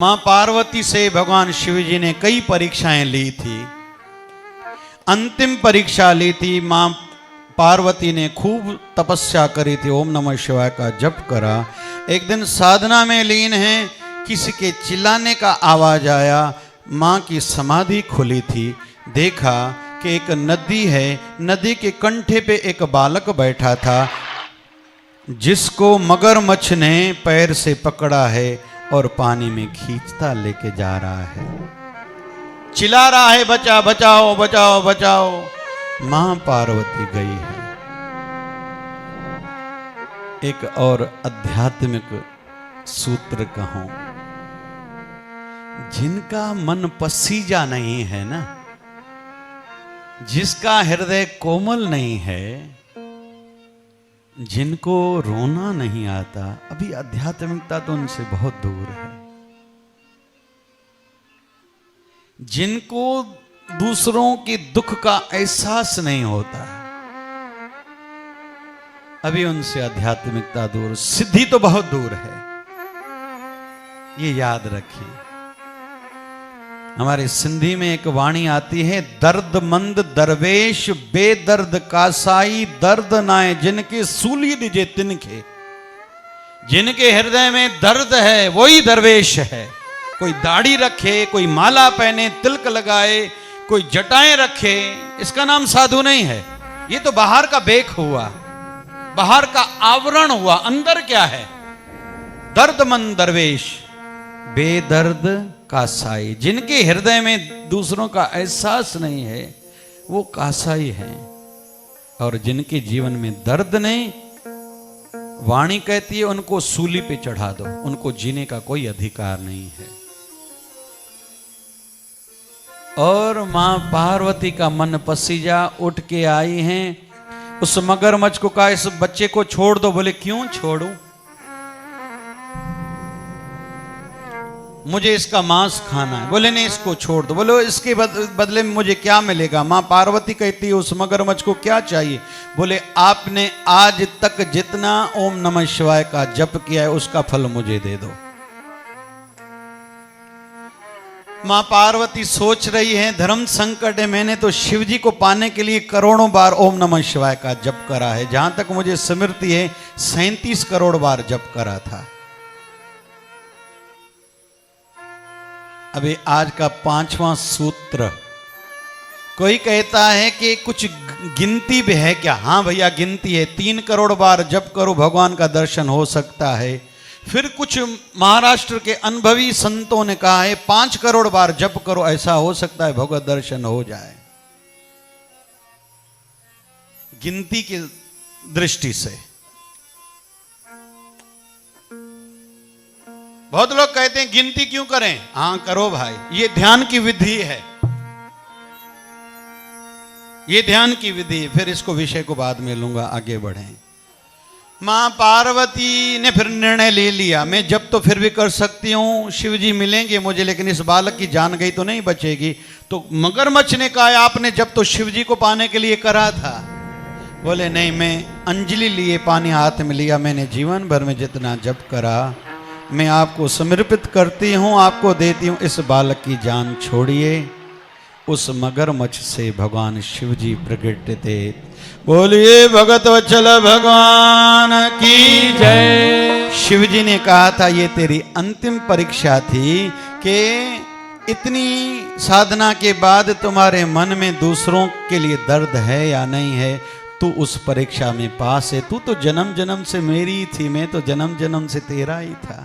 मां पार्वती से भगवान शिव जी ने कई परीक्षाएं ली थी। अंतिम परीक्षा ली थी। मां पार्वती ने खूब तपस्या करी थी, ओम नमः शिवाय का जप करा। एक दिन साधना में लीन है, किसी के चिल्लाने का आवाज आया। मां की समाधि खुली थी। देखा कि एक नदी है, नदी के कंठे पे एक बालक बैठा था जिसको मगरमच्छ ने पैर से पकड़ा है और पानी में खींचता लेके जा रहा है। चिल्ला रहा है, बचा बचाओ बचाओ बचाओ। मां पार्वती गई है। एक और आध्यात्मिक सूत्र कहूं, जिनका मन पसीजा नहीं है ना, जिसका हृदय कोमल नहीं है, जिनको रोना नहीं आता, अभी आध्यात्मिकता तो उनसे बहुत दूर है। जिनको दूसरों के दुख का एहसास नहीं होता, अभी उनसे आध्यात्मिकता दूर, सिद्धि तो बहुत दूर है। ये याद रखिए। हमारे सिंधी में एक वाणी आती है, दर्दमंद दरवेश बेदर्द कासाई दर्द नाए जिनके सूली दिजे तिनके। जिनके हृदय में दर्द है वही दरवेश है। कोई दाढ़ी रखे, कोई माला पहने, तिलक लगाए, कोई जटाएं रखे, इसका नाम साधु नहीं है। ये तो बाहर का बेक हुआ, बाहर का आवरण हुआ। अंदर क्या है? दर्दमंद दरवेश बेदर्द कासाई। जिनके हृदय में दूसरों का एहसास नहीं है वो कासाई है। और जिनके जीवन में दर्द नहीं, वाणी कहती है उनको सूली पे चढ़ा दो, उनको जीने का कोई अधिकार नहीं है। और मां पार्वती का मन पसीजा, उठ के आई हैं। उस मगरमच्छ को कहा, इस बच्चे को छोड़ दो। बोले क्यों छोड़ूं? मुझे इसका मांस खाना है। बोले नहीं, इसको छोड़ दो। बोलो इसके बदले में मुझे क्या मिलेगा? मां पार्वती कहती है उस मगरमच्छ को क्या चाहिए? बोले आपने आज तक जितना ओम नमः शिवाय का जप किया है उसका फल मुझे दे दो। मां पार्वती सोच रही है धर्म संकट है, मैंने तो शिव जी को पाने के लिए करोड़ों बार ओम नमः शिवाय का जप करा है। जहां तक मुझे स्मृति है 37 करोड़ बार जप करा था। अभी आज का 5वां सूत्र, कोई कहता है कि कुछ गिनती भी है क्या? हाँ भैया गिनती है, 3 करोड़ बार जप करो भगवान का दर्शन हो सकता है। फिर कुछ महाराष्ट्र के अनुभवी संतों ने कहा है 5 करोड़ बार जप करो, ऐसा हो सकता है भगवत दर्शन हो जाए। गिनती की दृष्टि से बहुत लोग कहते हैं गिनती क्यों करें? हाँ करो भाई, ये ध्यान की विधि है, ये ध्यान की विधि है। फिर इसको विषय को बाद में लूंगा, आगे बढ़ें। मां पार्वती ने फिर निर्णय ले लिया, मैं जब तो फिर भी कर सकती हूं, शिव जी मिलेंगे मुझे, लेकिन इस बालक की जान गई तो नहीं बचेगी। तो मगरमच्छ ने कहा आपने जब तो शिव जी को पाने के लिए करा था। बोले नहीं, मैं अंजलि लिए पानी हाथ में लिया, मैंने जीवन भर में जितना जप करा मैं आपको समर्पित करती हूं, आपको देती हूं। इस बालक की जान छोड़िए। उस मगरमच्छ से भगवान शिव जी प्रकट थे। बोलिए भगत वत्सल भगवान की जय। शिव जी ने कहा था ये तेरी अंतिम परीक्षा थी कि इतनी साधना के बाद तुम्हारे मन में दूसरों के लिए दर्द है या नहीं है। तू उस परीक्षा में पास है। तू तो जन्म जन्म से मेरी थी, मैं तो जन्म जन्म से तेरा ही था।